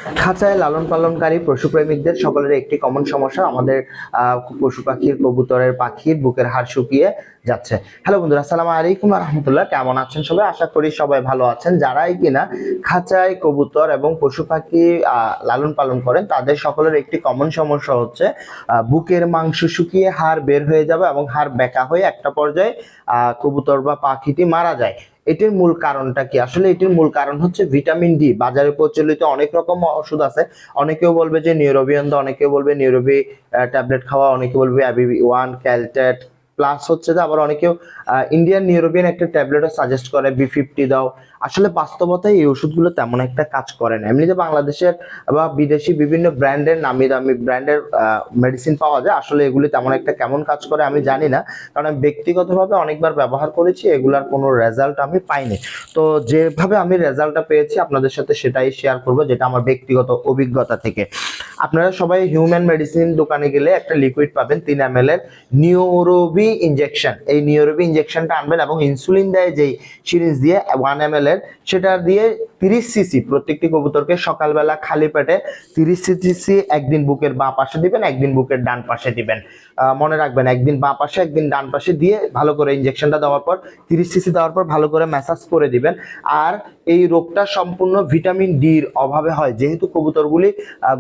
খাঁচায় লালন পালনকারী পশুপ্রেমিকদের সকলের একটি কমন সমস্যা, আমাদের পশু পাখির কবুতরের পাখির বুকের হাড় শুকিয়ে যাচ্ছে। হ্যালো বন্ধুরা, আসসালামু আলাইকুম ওয়া রাহমাতুল্লাহ। কেমন আছেন সবাই? আশা করি সবাই ভালো আছেন। যারাই কিনা খাঁচায় কবুতর এবং পশু পাখি লালন পালন করেন, তাদের সকলের একটি কমন সমস্যা হচ্ছে বুকের মাংস শুকিয়ে হাড় বের হয়ে যাবে এবং হাড় বেঁকা হয়ে একটা পর্যায়ে কবুতর বা পাখিটি মারা যায়। এটির মূল কারণটা কি? আসলে এটির মূল কারণ হচ্ছে ভিটামিন ডি। বাজারে প্রচলিত অনেক রকম ওষুধ আছে। অনেকেও বলবে যে নিউরোবিয়ন দাও, অনেকেও বলবে নিউরোবি ট্যাবলেট খাওয়া, অনেকে বলবে অ্যাবিবি ওয়ান ক্যালটেট প্লাস হচ্ছে যে, আবার অনেকেও ইন্ডিয়ান নিউরোবিয়ন একটা ট্যাবলেটও সাজেস্ট করে, বি50 দাও। আসলে বাস্তবতায় এই ওষুধগুলো তেমন একটা কাজ করে না। এমনিতে বাংলাদেশের বা বিদেশি বিভিন্ন ব্র্যান্ডের নামি দামি ব্র্যান্ডের মেডিসিন পাওয়া যায়। আসলে এগুলি তেমন একটা কেমন কাজ করে আমি জানি না, কারণ আমি ব্যক্তিগতভাবে অনেকবার ব্যবহার করেছি, এগুলার কোনো রেজাল্ট আমি পাইনি। তো যেভাবে আমি রেজাল্টটা পেয়েছি আপনাদের সাথে সেটাই শেয়ার করব, যেটা আমার ব্যক্তিগত অভিজ্ঞতা থেকে। আপনারা সবাই হিউম্যান মেডিসিন দোকানে গেলে একটা লিকুইড পাবেন 3 ml এর নিউরোবি ইনজেকশন। এই নিউরোবি ইনজেকশনটা আনবেন এবং ইনসুলিন দেয় যেই সিরিঞ্জ দিয়ে 1 ml এর, সেটা দিয়ে 30 cc প্রত্যেকটি কবুতরকে সকালবেলা খালি পেটে 30 cc একদিন বুকের বাঁ পাশে দিবেন, একদিন বুকের ডান পাশে দিবেন। মনে রাখবেন, একদিন বাঁ পাশে একদিন ডান পাশে দিয়ে ভালো করে ইনজেকশনটা দেওয়ার পর 30 cc দেওয়ার পর ভালো করে ম্যাসাজ করে দিবেন। আর এই রোগটা সম্পূর্ণ ভিটামিন ডির অভাবে হয়, যেহেতু কবুতরগুলি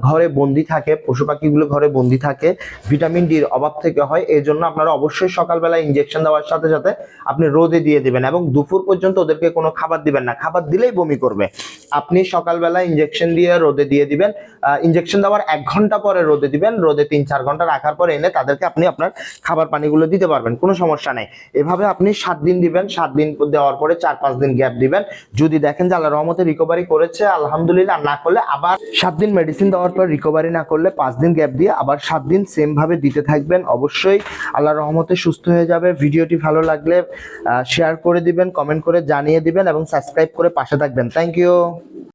ঘরে বন্দি থাকে, পশু পাখিগুলো ঘরে বন্দি থাকে, ভিটামিন ডির অভাব থেকে হয়। এই জন্য আপনারা অবশ্যই সকালবেলা ইনজেকশন দেওয়ার সাথে সাথে আপনি রোদে দিয়ে দিবেন এবং দুপুর পর্যন্ত ওদেরকে কোনো খাবার দিবেন না, খাবার দিলেই বমি করবে। আপনি সকালবেলা ইনজেকশন দিয়ে রোদে দিয়ে দিবেন, ইনজেকশন দেওয়ার 1 ঘন্টা পরে রোদে দিবেন, রোদে 3-4 ঘন্টা রাখার পরে এনে তাদেরকে আপনি আপনার খাবার পানিগুলো দিতে পারবেন, কোনো সমস্যা নেই। এভাবে আপনি 7 দিন দিবেন, 7 দিন দেওয়ার পরে 4-5 দিন গ্যাপ দিবেন। যদি দেখেন যে আল্লাহর রহমতে রিকভারি করেছে আলহামদুলিল্লাহ, না করলে আবার 7 দিন মেডিসিন দেওয়ার পর রিকভারি না করলে 5 দিন গ্যাপ দিয়ে আবার 7 দিন সেম ভাবে দিতে থাকবেন। অবশ্যই আল্লাহর রহমতে সুস্থ হয়ে যাবে। ভিডিওটি ভালো লাগলে শেয়ার করে দিবেন, কমেন্ট করে জানিয়ে দিবেন এবং সাবস্ক্রাইব করে পাশে থাকবেন। Thank you.